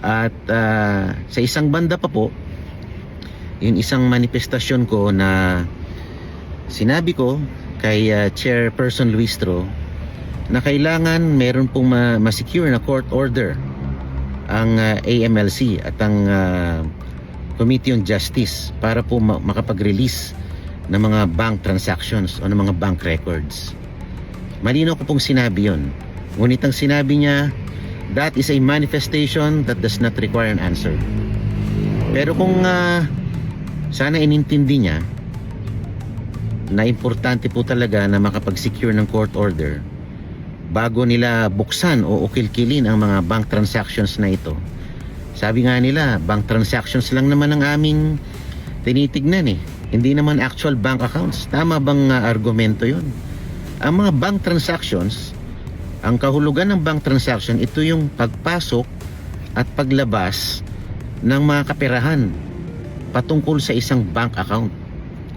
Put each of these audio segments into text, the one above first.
At sa isang banda pa po, yung isang manifestasyon ko na sinabi ko kay Chairperson Luistro na kailangan meron pong ma-secure na court order ang AMLC at ang Committee on Justice para po makapag-release ng mga bank transactions o ng mga bank records. Malinaw ko pong sinabi yun. Ngunit ang sinabi niya, that is a manifestation that does not require an answer. Pero kung sana inintindi niya na importante po talaga na makapag-secure ng court order bago nila buksan o ukilkilin ang mga bank transactions na ito. Sabi nga nila, bank transactions lang naman ang aming tinitignan eh. Hindi naman actual bank accounts. Tama bang argumento yun? Ang mga bank transactions, ang kahulugan ng bank transaction, ito yung pagpasok at paglabas ng mga kaperahan patungkol sa isang bank account.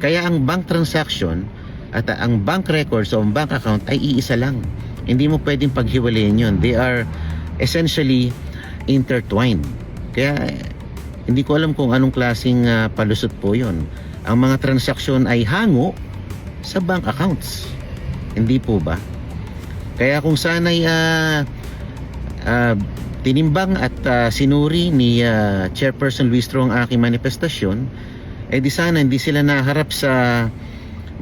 Kaya ang bank transaction at ang bank records o ang bank account ay iisa lang. Hindi mo pwedeng paghiwalayin yun. They are essentially intertwined. Kaya hindi ko alam kung anong klaseng palusot po yun. Ang mga transaksyon ay hango sa bank accounts. Hindi po ba? Kaya kung sana'y tinimbang at sinuri ni Chairperson Luistro ang aking manifestasyon, eh di sana hindi sila naharap sa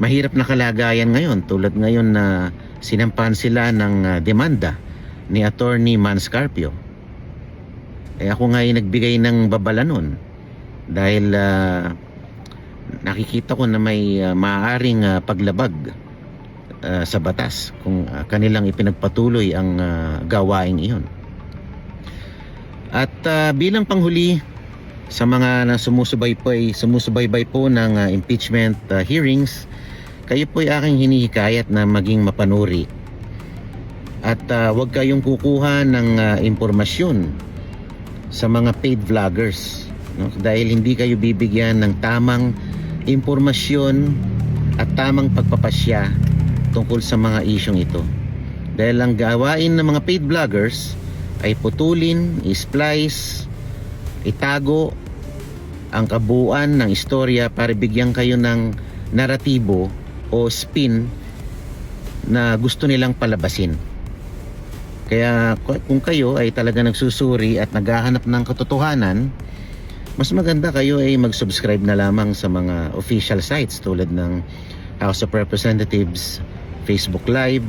mahirap na kalagayan ngayon. Tulad ngayon na sinampahan sila ng demanda ni Attorney Manscarpio. Eh ako nga ay nagbigay ng babala nun dahil nakikita ko na may maaaring paglabag sa batas kung kanilang ipinagpatuloy ang gawaing iyon. At bilang panghuli sa mga sumusubaybay po ng impeachment hearings, kayo po ay aking hinihikayat na maging mapanuri at huwag kayong kukuha ng impormasyon sa mga paid vloggers, no? Dahil hindi kayo bibigyan ng tamang impormasyon at tamang pagpapasya tungkol sa mga isyong ito. Dahil ang gawain ng mga paid vloggers ay putulin, i-splice, itago ang kabuuan ng istorya para bigyan kayo ng naratibo o spin na gusto nilang palabasin. Kaya kung kayo ay talaga nagsusuri at naghahanap ng katotohanan, mas maganda kayo ay mag-subscribe na lamang sa mga official sites tulad ng House of Representatives Facebook Live,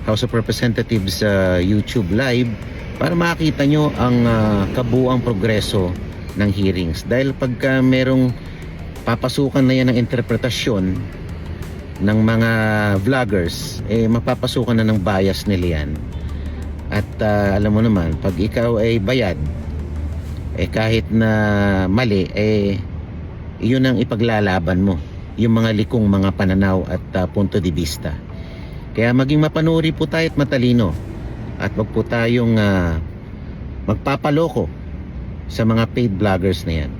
House of Representatives YouTube Live, para makita nyo ang kabuuang progreso ng hearings. Dahil pagka merong papasukan na yan ng interpretasyon ng mga vloggers, eh mapapasukan na ng bias nila yan. At alam mo naman, pag ikaw ay bayad, eh kahit na mali, eh yun ang ipaglalaban mo, yung mga likong mga pananaw at punto de vista. Kaya maging mapanuri po tayo at matalino, at wag po tayong magpapaloko sa mga paid vloggers na yan.